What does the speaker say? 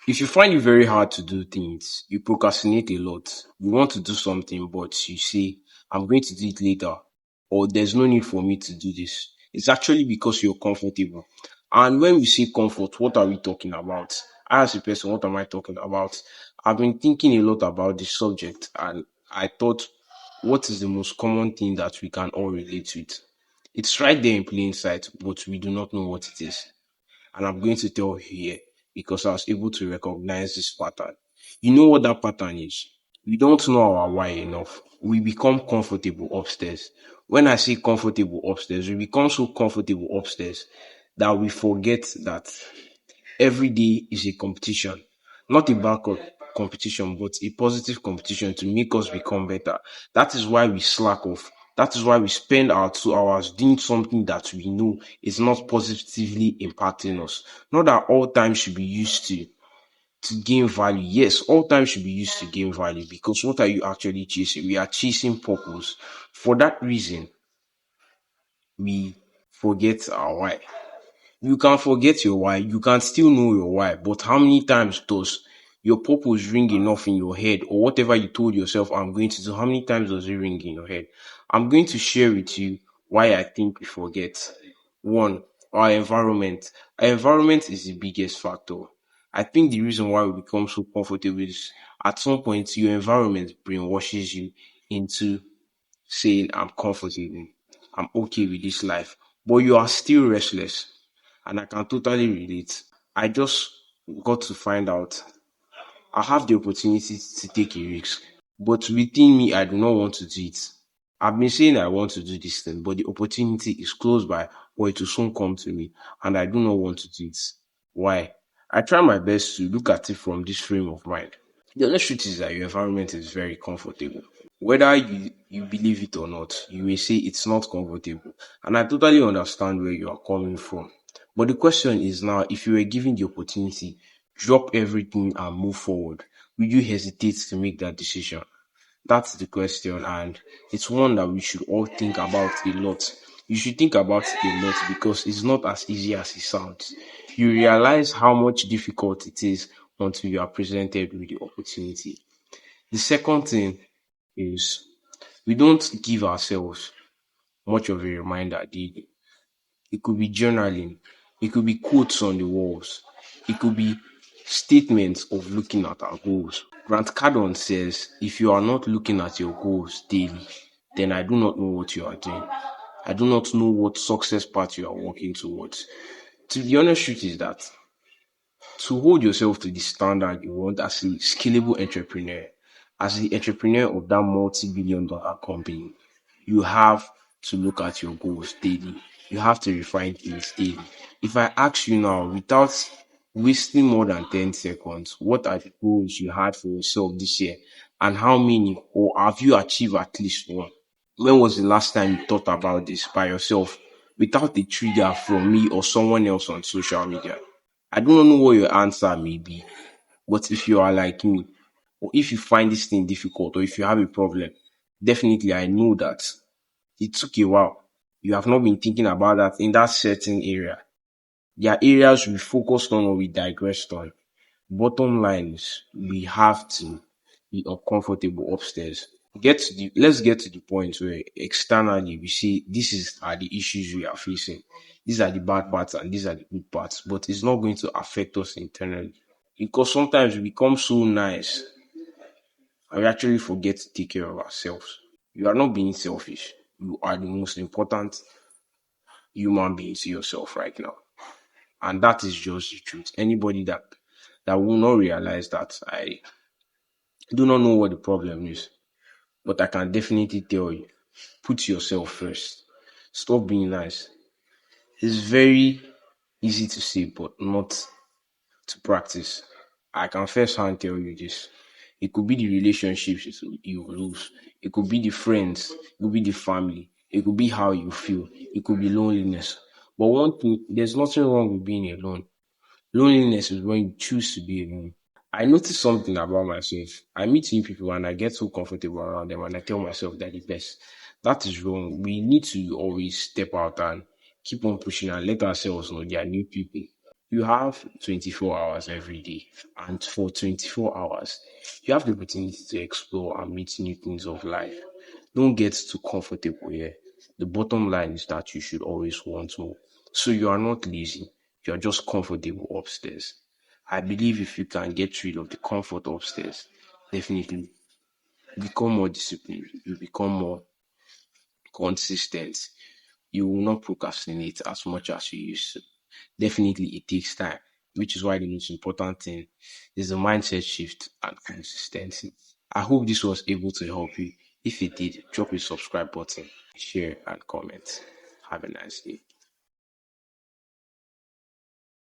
If you find it very hard to do things, you procrastinate a lot. You want to do something, but you say, I'm going to do it later, or there's no need for me to do this. It's actually because you're comfortable. And when we say comfort, what are we talking about? I, as a person, what am I talking about? I've been thinking a lot about this subject, and I thought, what is the most common thing that we can all relate with? It's right there in plain sight, but we do not know what it is. And I'm going to tell you here because I was able to recognize this pattern. You know what that pattern is? We don't know our why enough. We become comfortable upstairs. When I say comfortable upstairs, we become so comfortable upstairs that we forget that every day is a competition. Not a bad competition, but a positive competition to make us become better. That is why we slack off. That is why we spend our 2 hours doing something that we know is not positively impacting us. Not that all time should be used to gain value. Yes, all time should be used to gain value because what are you actually chasing? We are chasing purpose. For that reason, we forget our why. You can forget your why, you can still know your why, but how many times does your purpose ring enough in your head or whatever you told yourself I'm going to do, how many times does it ring in your head? I'm going to share with you why I think we forget. One, our environment. Our environment is the biggest factor. I think the reason why we become so comfortable is at some point your environment brainwashes you into saying I'm comfortable, I'm okay with this life, but you are still restless. And I can totally relate. I just got to find out I have the opportunity to take a risk, but within me, I do not want to do it. I've been saying I want to do this thing, but the opportunity is close by or it will soon come to me, and I do not want to do it. Why? I try my best to look at it from this frame of mind. The honest truth is that your environment is very comfortable. Whether you believe it or not, you may say it's not comfortable. And I totally understand where you are coming from. But the question is now, if you were given the opportunity, drop everything and move forward, would you hesitate to make that decision? That's the question, and it's one that we should all think about a lot. You should think about it a lot because it's not as easy as it sounds. You realize how much difficult it is until you are presented with the opportunity. The second thing is we don't give ourselves much of a reminder daily. It could be journaling, it could be quotes on the walls, it could be statements of looking at our goals. Grant Cardone says, if you are not looking at your goals daily, then I do not know what you are doing. I do not know what success path you are working towards. To be honest, truth is that to hold yourself to the standard you want as a scalable entrepreneur, as the entrepreneur of that multi-billion-dollar company, you have to look at your goals daily. You have to refine things daily. If I ask you now, without wasting more than 10 seconds, what are the goals you had for yourself this year? And how many, or have you achieved at least one? When was the last time you thought about this by yourself without a trigger from me or someone else on social media? I do not know what your answer may be, but if you are like me, or if you find this thing difficult, or if you have a problem, definitely I know that it took a while. You have not been thinking about that in that certain area. There are areas we focused on or we digressed on. Bottom line is we have to be uncomfortable upstairs. Let's get to the point where externally we see are the issues we are facing. These are the bad parts and these are the good parts, but it's not going to affect us internally. Because sometimes we become so nice and we actually forget to take care of ourselves. You are not being selfish. You are the most important human being to yourself right now. And that is just the truth. Anybody that will not realize that, I do not know what the problem is. But I can definitely tell you, put yourself first. Stop being nice. It's very easy to say, but not to practice. I can first hand tell you this. It could be the relationships you lose. It could be the friends. It could be the family. It could be how you feel. It could be loneliness. But one thing, there's nothing wrong with being alone. Loneliness is when you choose to be alone. I notice something about myself. I meet new people and I get so comfortable around them and I tell myself they're the best. That is wrong. We need to always step out and keep on pushing and let ourselves know they are new people. You have 24 hours every day, and for 24 hours, you have the opportunity to explore and meet new things of life. Don't get too comfortable here. The bottom line is that you should always want more. So you are not lazy, you are just comfortable upstairs. I believe if you can get rid of the comfort upstairs, definitely become more disciplined, you become more consistent, you will not procrastinate as much as you used to. Definitely, it takes time, which is why the most important thing is a mindset shift and consistency. I hope this was able to help you. If it did, drop a subscribe button, share, and comment. Have a nice day.